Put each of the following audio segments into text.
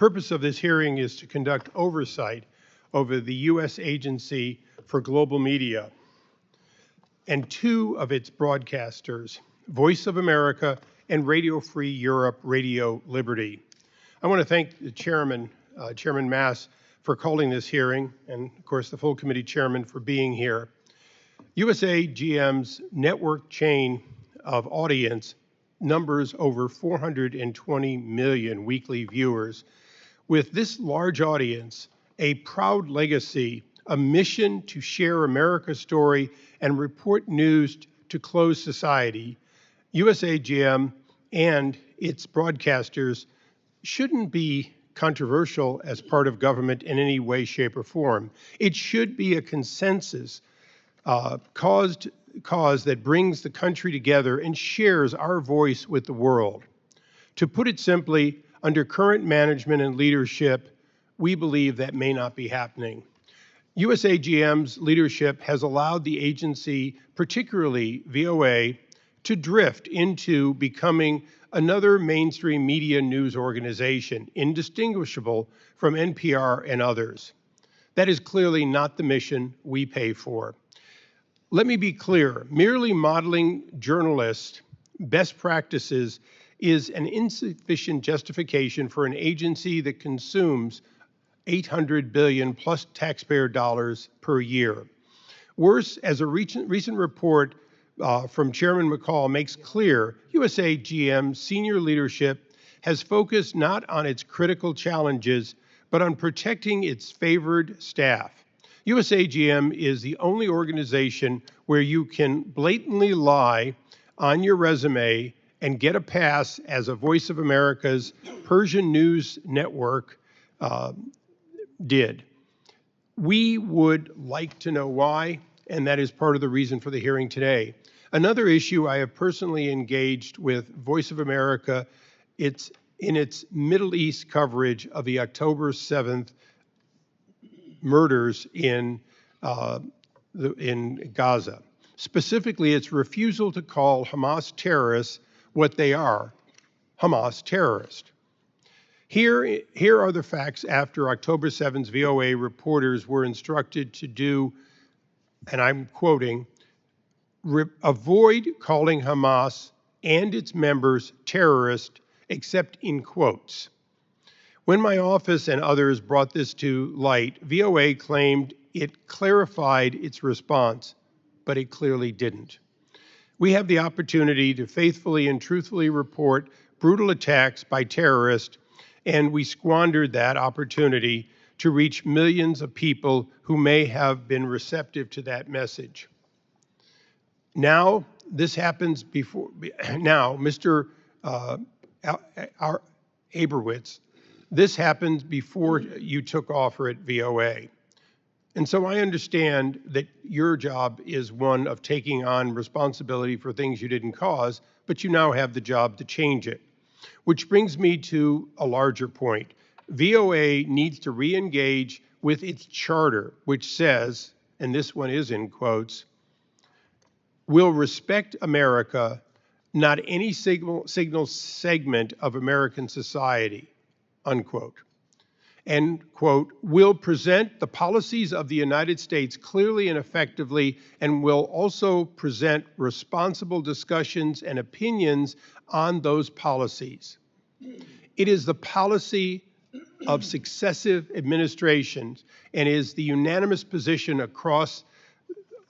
purpose of this hearing is to conduct oversight over the U.S. Agency for Global Media and two of its broadcasters, Voice of America and Radio Free Europe, Radio Liberty. I want to thank the Chairman Mass, for calling this hearing, and of course the full committee chairman for being here. USAGM's network chain of audience numbers over 420 million weekly viewers. With this large audience, a proud legacy, a mission to share America's story and report news to close society, USAGM and its broadcasters shouldn't be controversial as part of government in any way, shape, or form. It should be a consensus cause that brings the country together and shares our voice with the world. To put it simply, under current management and leadership, we believe that may not be happening. USAGM's leadership has allowed the agency, particularly VOA, to drift into becoming another mainstream media news organization, indistinguishable from NPR and others. That is clearly not the mission we pay for. Let me be clear, merely modeling journalists' best practices is an insufficient justification for an agency that consumes $800 billion plus taxpayer dollars per year. Worse, as a recent report from Chairman McCall makes clear, USAGM's senior leadership has focused not on its critical challenges, but on protecting its favored staff. USAGM is the only organization where you can blatantly lie on your resume and get a pass as a Voice of America's Persian News Network did. We would like to know why, and that is part of the reason for the hearing today. Another issue I have personally engaged with Voice of America, it's in its Middle East coverage of the October 7th murders in Gaza. Specifically, its refusal to call Hamas terrorists what they are, Hamas terrorists. Here are the facts after October 7th's VOA reporters were instructed to do, and I'm quoting, avoid calling Hamas and its members terrorists, except in quotes. When my office and others brought this to light, VOA claimed it clarified its response, but it clearly didn't. We have the opportunity to faithfully and truthfully report brutal attacks by terrorists, and we squandered that opportunity to reach millions of people who may have been receptive to that message. Now, this happens before, now, Mr. Aberwitz, this happened before you took offer at VOA. And so I understand that your job is one of taking on responsibility for things you didn't cause, but you now have the job to change it. Which brings me to a larger point. VOA needs to re-engage with its charter, which says, and this one is in quotes, will respect America, not any signal segment of American society, unquote. And, quote, will present the policies of the United States clearly and effectively, and will also present responsible discussions and opinions on those policies. It is the policy of successive administrations and is the unanimous position across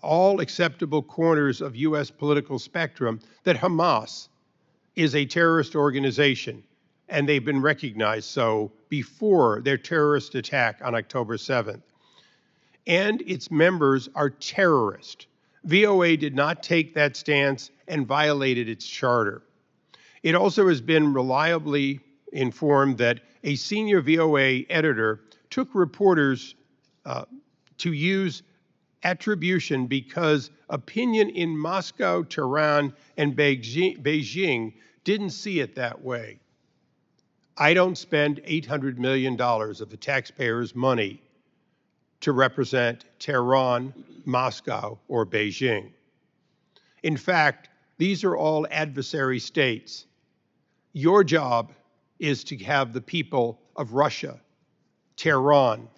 all acceptable corners of U.S. political spectrum that Hamas is a terrorist organization, and they've been recognized so before their terrorist attack on October 7th. And its members are terrorists. VOA did not take that stance and violated its charter. It also has been reliably informed that a senior VOA editor took reporters to use attribution because opinion in Moscow, Tehran, and Beijing didn't see it that way. I don't spend $800 million of the taxpayers' money to represent Tehran, Moscow, or Beijing. In fact, these are all adversary states. Your job is to have the people of Russia, Tehran,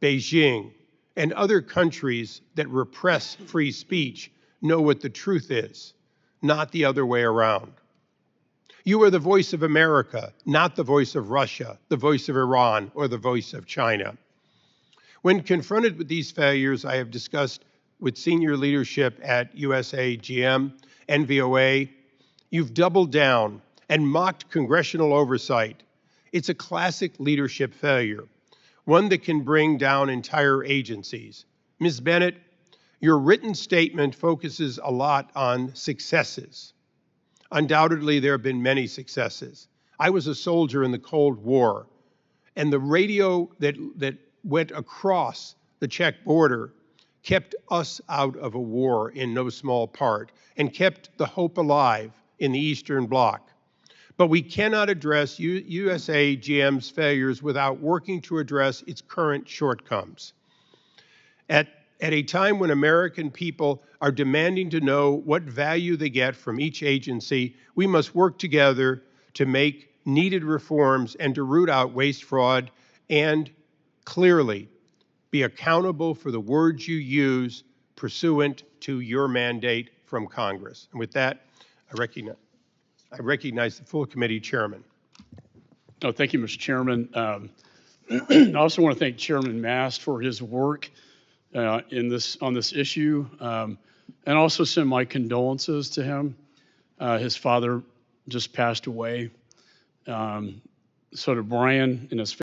Beijing, and other countries that repress free speech know what the truth is, not the other way around. You are the voice of America, not the voice of Russia, the voice of Iran, or the voice of China. When confronted with these failures, I have discussed with senior leadership at USA GM and VOA, you've doubled down and mocked congressional oversight. It's a classic leadership failure, one that can bring down entire agencies. Ms. Bennett, your written statement focuses a lot on successes. Undoubtedly, there have been many successes. I was a soldier in the Cold War, and the radio that went across the Czech border kept us out of a war in no small part and kept the hope alive in the Eastern Bloc. But we cannot address USA GM's failures without working to address its current shortcomings. At a time when American people are demanding to know what value they get from each agency, we must work together to make needed reforms and to root out waste, fraud, and clearly be accountable for the words you use pursuant to your mandate from Congress. And with that, I recognize the full committee chairman. Oh, thank you, Mr. Chairman. I also want to thank Chairman Mast for his work on this issue, and also send my condolences to him. His father just passed away. So did Brian and his